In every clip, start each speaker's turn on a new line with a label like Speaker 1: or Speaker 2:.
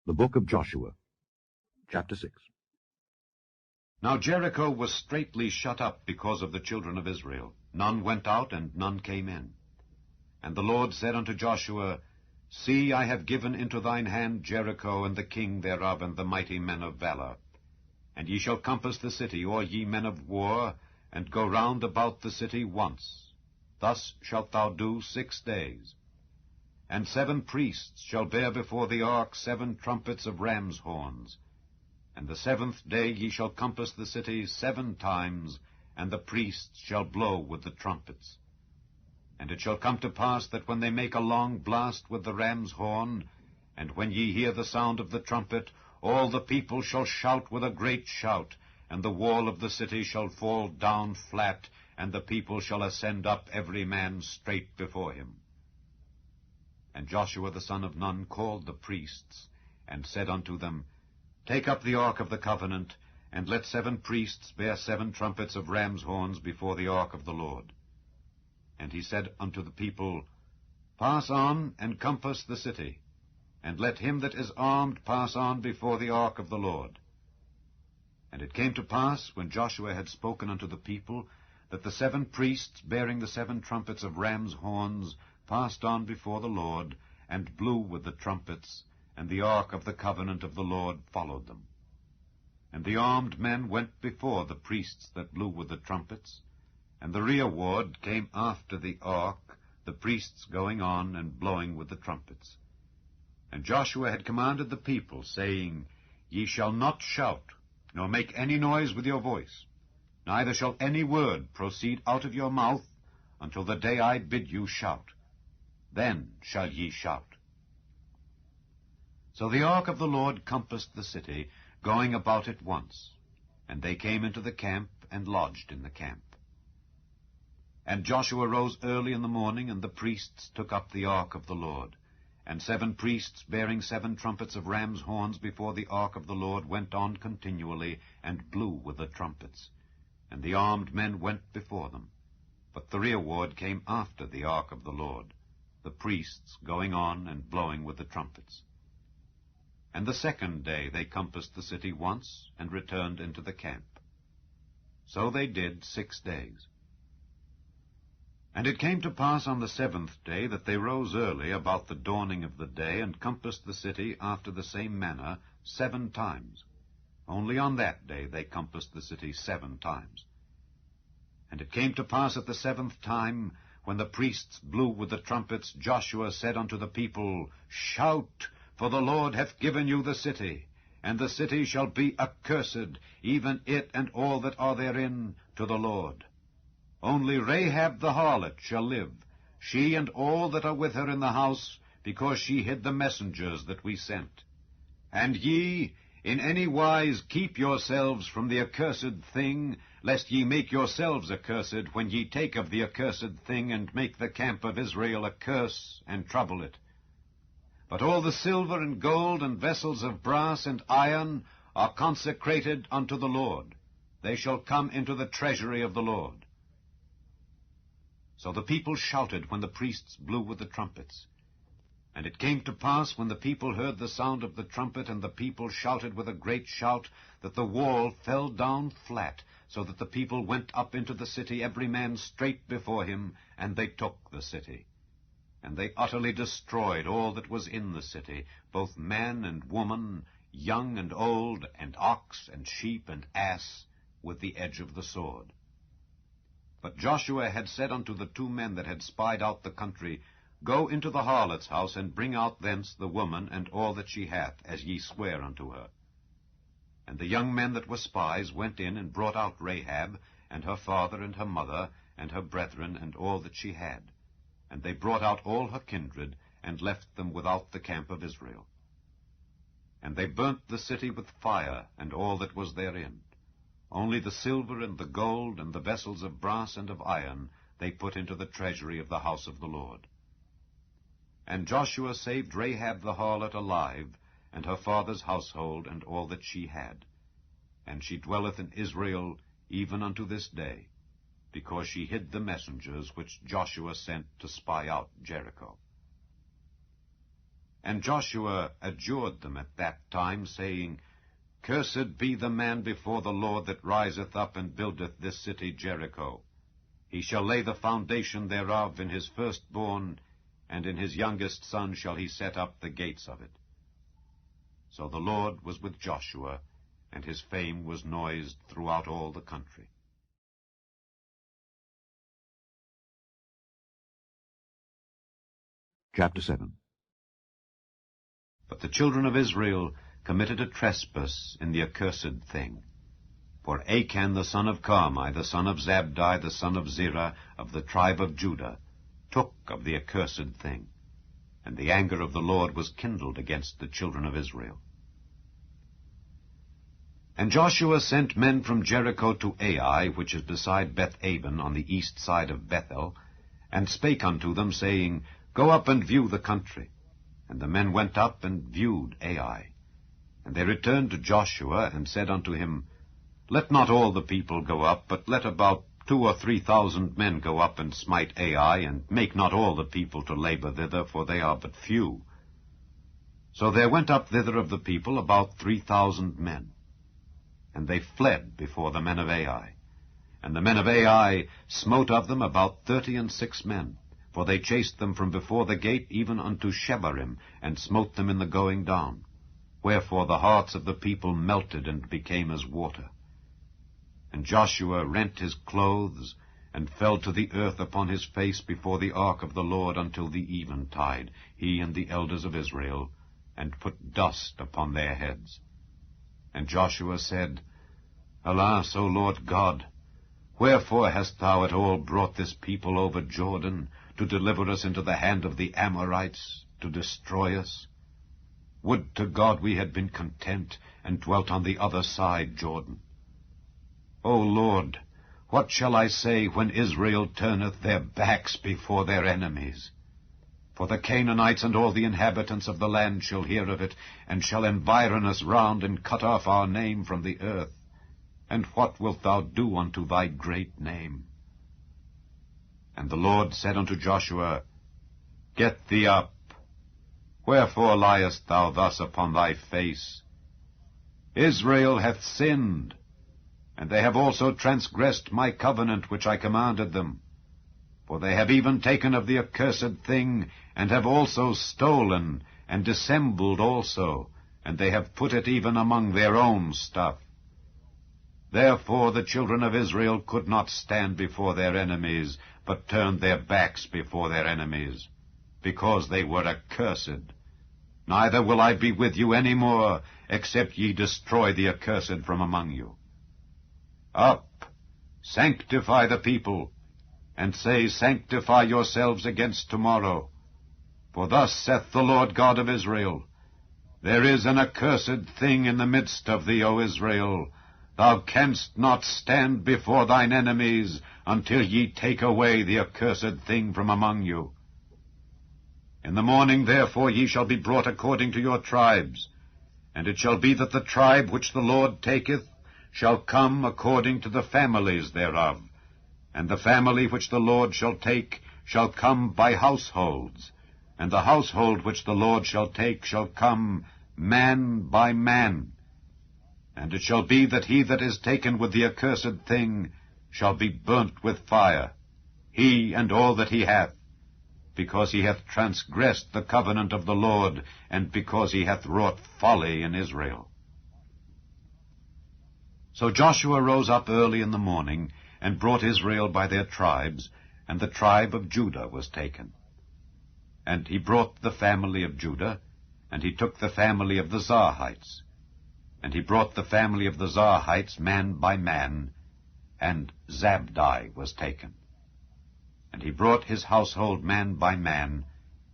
Speaker 1: The Book of Joshua, Chapter 6.
Speaker 2: Now Jericho was straitly shut up because of the children of Israel. None went out, and none came in. And the Lord said unto Joshua, See, I have given into thine hand Jericho, and the king thereof, and the mighty men of valor. And ye shall compass the city, or ye men of war, and go round about the city once. Thus shalt thou do 6 days. And 7 priests shall bear before the ark 7 trumpets of ram's horns. And the 7th day ye shall compass the city 7 times, and the priests shall blow with the trumpets. And it shall come to pass that when they make a long blast with the ram's horn, and when ye hear the sound of the trumpet, all the people shall shout with a great shout, and the wall of the city shall fall down flat, and the people shall ascend up every man straight before him. And Joshua the son of Nun called the priests, and said unto them, Take up the ark of the covenant, and let 7 priests bear 7 trumpets of ram's horns before the ark of the Lord. And he said unto the people, Pass on, and compass the city, and let him that is armed pass on before the ark of the Lord. And it came to pass, when Joshua had spoken unto the people, that the 7 priests bearing the 7 trumpets of ram's horns passed on before the Lord, and blew with the trumpets, and the ark of the covenant of the Lord followed them. And the armed men went before the priests that blew with the trumpets, and the rearward came after the ark, the priests going on and blowing with the trumpets. And Joshua had commanded the people, saying, Ye shall not shout, nor make any noise with your voice, neither shall any word proceed out of your mouth until the day I bid you shout. Then shall ye shout. So the ark of the Lord compassed the city, going about it once. And they came into the camp, and lodged in the camp. And Joshua rose early in the morning, and the priests took up the ark of the Lord. And 7 priests bearing 7 trumpets of ram's horns before the ark of the Lord went on continually, and blew with the trumpets. And the armed men went before them. But the rearward came after the ark of the Lord, the priests going on and blowing with the trumpets. And the 2nd day they compassed the city once, and returned into the camp. So they did 6 days. And it came to pass on the 7th day that they rose early about the dawning of the day, and compassed the city after the same manner 7 times. Only on that day they compassed the city 7 times. And it came to pass at the 7th time, when the priests blew with the trumpets, Joshua said unto the people, Shout, for the Lord hath given you the city, and the city shall be accursed, even it and all that are therein, to the Lord. Only Rahab the harlot shall live, she and all that are with her in the house, because she hid the messengers that we sent. And ye, in any wise keep yourselves from the accursed thing, lest ye make yourselves accursed when ye take of the accursed thing, and make the camp of Israel a curse, and trouble it. But all the silver and gold and vessels of brass and iron are consecrated unto the Lord. They shall come into the treasury of the Lord. So the people shouted when the priests blew with the trumpets. And it came to pass, when the people heard the sound of the trumpet, and the people shouted with a great shout, that the wall fell down flat, so that the people went up into the city, every man straight before him, and they took the city. And they utterly destroyed all that was in the city, both man and woman, young and old, and ox and sheep and ass, with the edge of the sword. But Joshua had said unto the 2 men that had spied out the country, Go into the harlot's house, and bring out thence the woman and all that she hath, as ye swear unto her. And the young men that were spies went in, and brought out Rahab, and her father and her mother, and her brethren, and all that she had. And they brought out all her kindred, and left them without the camp of Israel. And they burnt the city with fire, and all that was therein. Only the silver and the gold, and the vessels of brass and of iron, they put into the treasury of the house of the Lord. And Joshua saved Rahab the harlot alive, and her father's household, and all that she had. And she dwelleth in Israel even unto this day, because she hid the messengers which Joshua sent to spy out Jericho. And Joshua adjured them at that time, saying, Cursed be the man before the Lord that riseth up and buildeth this city Jericho. He shall lay the foundation thereof in his firstborn, and in his youngest son shall he set up the gates of it. So the Lord was with Joshua, and his fame was noised throughout all the country.
Speaker 1: Chapter 7.
Speaker 2: But the children of Israel committed a trespass in the accursed thing. For Achan the son of Carmi, the son of Zabdi, the son of Zerah, of the tribe of Judah, took of the accursed thing, and the anger of the Lord was kindled against the children of Israel. And Joshua sent men from Jericho to Ai, which is beside Beth-aben on the east side of Bethel, and spake unto them, saying, Go up and view the country. And the men went up and viewed Ai. And they returned to Joshua, and said unto him, Let not all the people go up, but let about 2,000 or 3,000 men go up and smite Ai, and make not all the people to labor thither, for they are but few. So there went up thither of the people about 3,000 men. And they fled before the men of Ai. And the men of Ai smote of them about 36 men, for they chased them from before the gate even unto Shebarim, and smote them in the going down. Wherefore the hearts of the people melted and became as water. And Joshua rent his clothes, and fell to the earth upon his face before the ark of the Lord until the eventide, he and the elders of Israel, and put dust upon their heads. And Joshua said, Alas, O Lord God, wherefore hast thou at all brought this people over Jordan, to deliver us into the hand of the Amorites, to destroy us? Would to God we had been content, and dwelt on the other side Jordan. O Lord, what shall I say when Israel turneth their backs before their enemies? For the Canaanites and all the inhabitants of the land shall hear of it, and shall environ us round, and cut off our name from the earth. And what wilt thou do unto thy great name? And the Lord said unto Joshua, Get thee up. Wherefore liest thou thus upon thy face? Israel hath sinned, and they have also transgressed my covenant which I commanded them. For they have even taken of the accursed thing, and have also stolen, and dissembled also, and they have put it even among their own stuff. Therefore the children of Israel could not stand before their enemies, but turned their backs before their enemies, because they were accursed. Neither will I be with you any more, except ye destroy the accursed from among you. Up, sanctify the people, and say, Sanctify yourselves against tomorrow. For thus saith the Lord God of Israel, There is an accursed thing in the midst of thee, O Israel. Thou canst not stand before thine enemies, until ye take away the accursed thing from among you. In the morning therefore ye shall be brought according to your tribes. And it shall be that the tribe which the Lord taketh shall come according to the families thereof. And the family which the Lord shall take shall come by households. And the household which the Lord shall take shall come man by man. And it shall be that he that is taken with the accursed thing shall be burnt with fire, he and all that he hath, because he hath transgressed the covenant of the Lord, and because he hath wrought folly in Israel. So Joshua rose up early in the morning, and brought Israel by their tribes, and the tribe of Judah was taken. And he brought the family of Judah, and he took the family of the Zarhites. And he brought the family of the Zarhites man by man, and Zabdi was taken. And he brought his household man by man,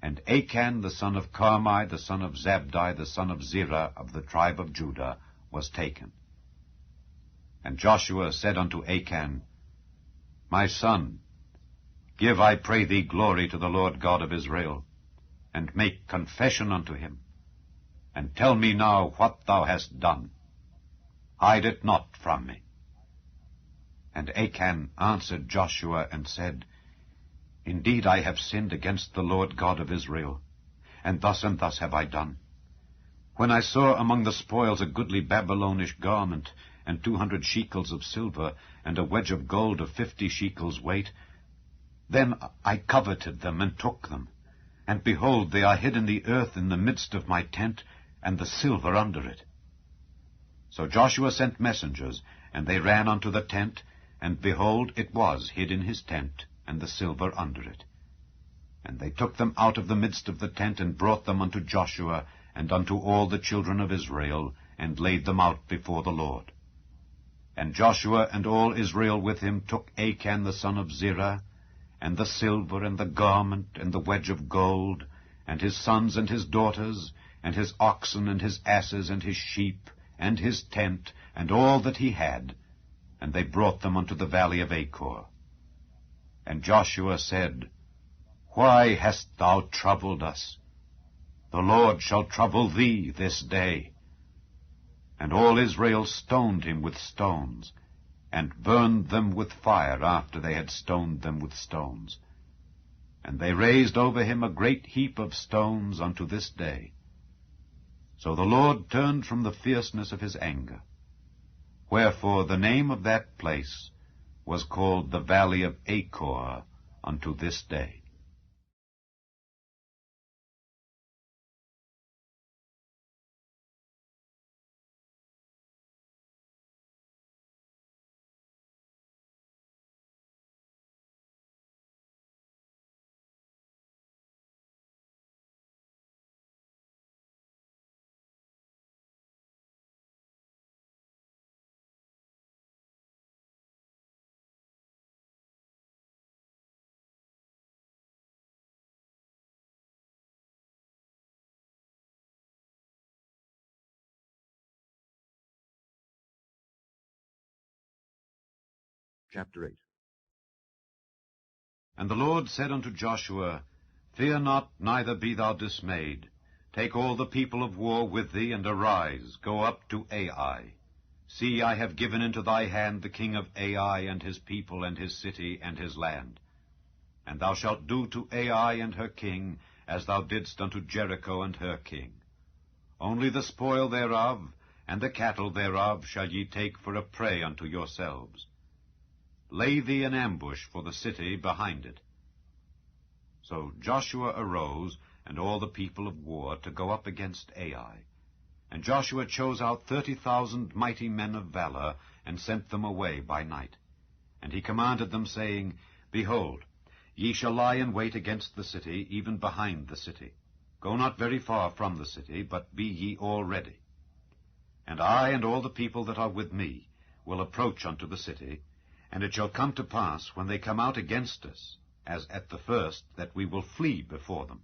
Speaker 2: and Achan the son of Carmi, the son of Zabdi, the son of Zerah, of the tribe of Judah, was taken. And Joshua said unto Achan, My son, give, I pray thee, glory to the Lord God of Israel, and make confession unto him, and tell me now what thou hast done. Hide it not from me. And Achan answered Joshua and said, Indeed I have sinned against the Lord God of Israel, and thus have I done. When I saw among the spoils a goodly Babylonish garment, and 200 shekels of silver, and a wedge of gold of 50 shekels weight, then I coveted them and took them. And behold, they are hid in the earth in the midst of my tent, and the silver under it. So Joshua sent messengers, and they ran unto the tent, and behold, it was hid in his tent, and the silver under it. And they took them out of the midst of the tent, and brought them unto Joshua, and unto all the children of Israel, and laid them out before the Lord. And Joshua and all Israel with him took Achan the son of Zerah, and the silver, and the garment, and the wedge of gold, and his sons and his daughters, and his oxen, and his asses, and his sheep, and his tent, and all that he had, and they brought them unto the valley of Achor. And Joshua said, Why hast thou troubled us? The Lord shall trouble thee this day. And all Israel stoned him with stones, and burned them with fire after they had stoned them with stones. And they raised over him a great heap of stones unto this day. So the Lord turned from the fierceness of his anger. Wherefore the name of that place was called the Valley of Achor unto this day.
Speaker 1: Chapter 8.
Speaker 2: And the Lord said unto Joshua, Fear not, neither be thou dismayed. Take all the people of war with thee, and arise, go up to Ai. See, I have given into thy hand the king of Ai, and his people, and his city, and his land. And thou shalt do to Ai and her king, as thou didst unto Jericho and her king. Only the spoil thereof, and the cattle thereof, shall ye take for a prey unto yourselves. Lay thee an ambush for the city behind it. So Joshua arose, and all the people of war, to go up against Ai. And Joshua chose out 30,000 mighty men of valor, and sent them away by night. And he commanded them, saying, Behold, ye shall lie in wait against the city, even behind the city. Go not very far from the city, but be ye all ready. And I and all the people that are with me will approach unto the city, and it shall come to pass, when they come out against us, as at the first, that we will flee before them.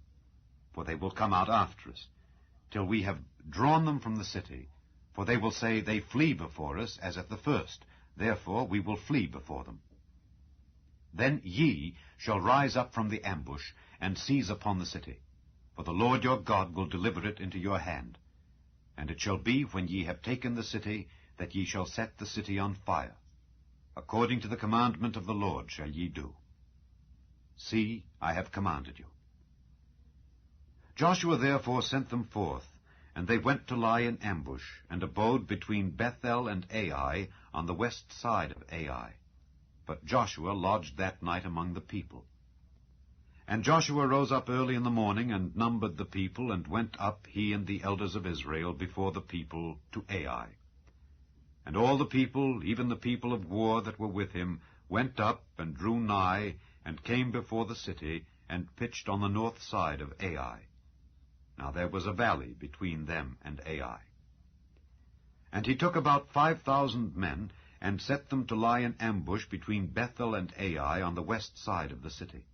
Speaker 2: For they will come out after us, till we have drawn them from the city. For they will say, They flee before us, as at the first. Therefore we will flee before them. Then ye shall rise up from the ambush, and seize upon the city. For the Lord your God will deliver it into your hand. And it shall be, when ye have taken the city, that ye shall set the city on fire. According to the commandment of the Lord shall ye do. See, I have commanded you. Joshua therefore sent them forth, and they went to lie in ambush, and abode between Bethel and Ai, on the west side of Ai. But Joshua lodged that night among the people. And Joshua rose up early in the morning, and numbered the people, and went up, he and the elders of Israel, before the people to Ai. And all the people, even the people of war that were with him, went up and drew nigh, and came before the city, and pitched on the north side of Ai. Now there was a valley between them and Ai. And he took about 5,000 men, and set them to lie in ambush between Bethel and Ai on the west side of the city.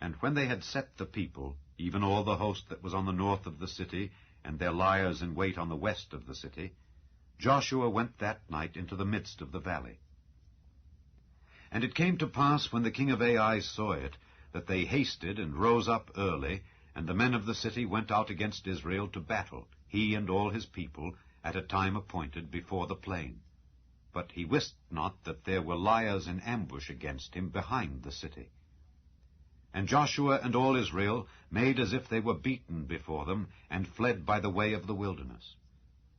Speaker 2: And when they had set the people, even all the host that was on the north of the city, and their liers in wait on the west of the city, Joshua went that night into the midst of the valley. And it came to pass, when the king of Ai saw it, that they hasted and rose up early, and the men of the city went out against Israel to battle, he and all his people, at a time appointed before the plain. But he wist not that there were liers in ambush against him behind the city. And Joshua and all Israel made as if they were beaten before them, and fled by the way of the wilderness.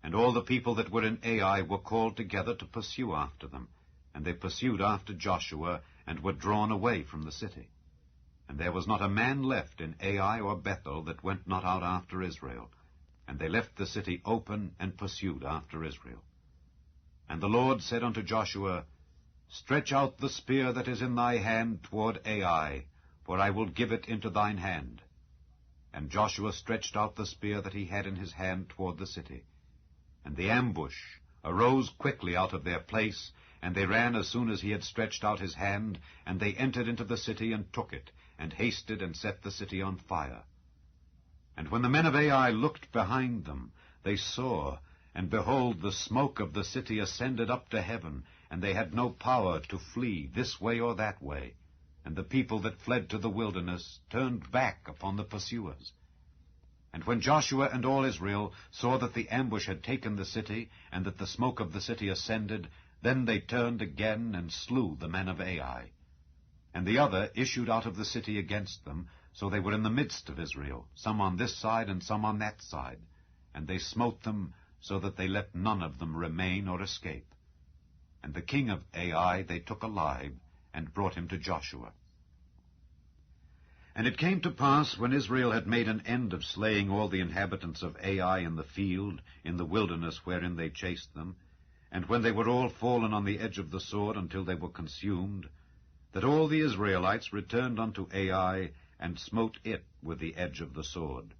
Speaker 2: And all the people that were in Ai were called together to pursue after them. And they pursued after Joshua, and were drawn away from the city. And there was not a man left in Ai or Bethel that went not out after Israel. And they left the city open, and pursued after Israel. And the Lord said unto Joshua, Stretch out the spear that is in thy hand toward Ai, for I will give it into thine hand. And Joshua stretched out the spear that he had in his hand toward the city. And the ambush arose quickly out of their place, and they ran as soon as he had stretched out his hand, and they entered into the city and took it, and hasted and set the city on fire. And when the men of Ai looked behind them, they saw, and behold, the smoke of the city ascended up to heaven, and they had no power to flee this way or that way. And the people that fled to the wilderness turned back upon the pursuers. And when Joshua and all Israel saw that the ambush had taken the city, and that the smoke of the city ascended, then they turned again and slew the men of Ai. And the other issued out of the city against them, so they were in the midst of Israel, some on this side and some on that side. And they smote them, so that they let none of them remain or escape. And the king of Ai they took alive, and brought him to Joshua. And it came to pass, when Israel had made an end of slaying all the inhabitants of Ai in the field, in the wilderness wherein they chased them, and when they were all fallen on the edge of the sword until they were consumed, that all the Israelites returned unto Ai, and smote it with the edge of the sword.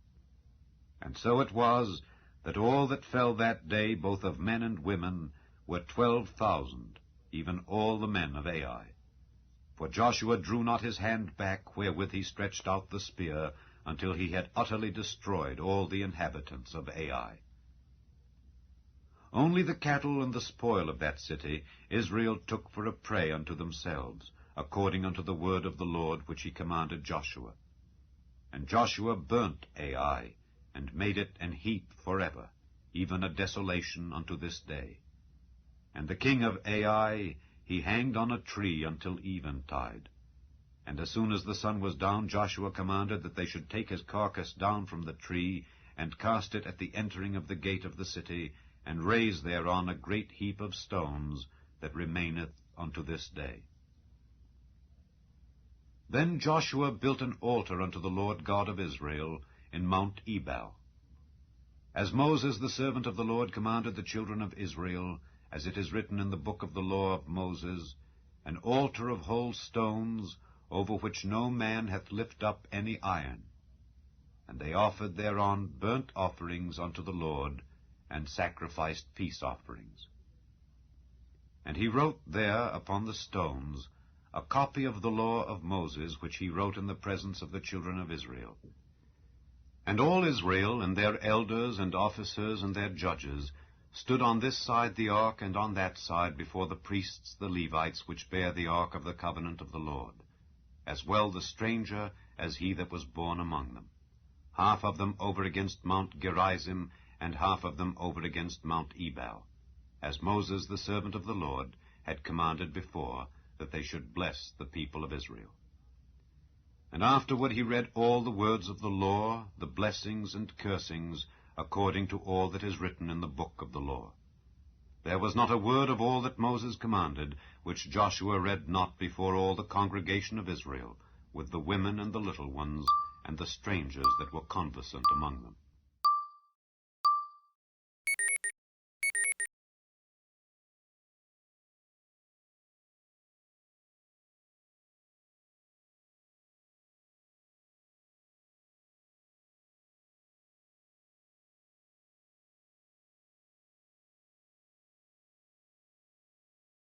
Speaker 2: And so it was, that all that fell that day, both of men and women, were 12,000, even all the men of Ai. For Joshua drew not his hand back wherewith he stretched out the spear, until he had utterly destroyed all the inhabitants of Ai. Only the cattle and the spoil of that city Israel took for a prey unto themselves, according unto the word of the Lord which he commanded Joshua. And Joshua burnt Ai, and made it an heap forever, even a desolation unto this day. And the king of Ai he hanged on a tree until eventide. And as soon as the sun was down, Joshua commanded that they should take his carcass down from the tree, and cast it at the entering of the gate of the city, and raise thereon a great heap of stones, that remaineth unto this day. Then Joshua built an altar unto the Lord God of Israel in Mount Ebal. As Moses the servant of the Lord commanded the children of Israel, as it is written in the book of the law of Moses, an altar of whole stones, over which no man hath lift up any iron. And they offered thereon burnt offerings unto the Lord, and sacrificed peace offerings. And he wrote there upon the stones a copy of the law of Moses, which he wrote in the presence of the children of Israel. And all Israel, and their elders and officers and their judges, stood on this side the ark and on that side before the priests the Levites, which bear the ark of the covenant of the Lord, as well the stranger as he that was born among them, half of them over against Mount Gerizim, and half of them over against Mount Ebal, as Moses the servant of the Lord had commanded before, that they should bless the people of Israel. And afterward he read all the words of the law, the blessings and cursings, according to all that is written in the book of the law. There was not a word of all that Moses commanded, which Joshua read not before all the congregation of Israel, with the women and the little ones, and the strangers that were conversant among them.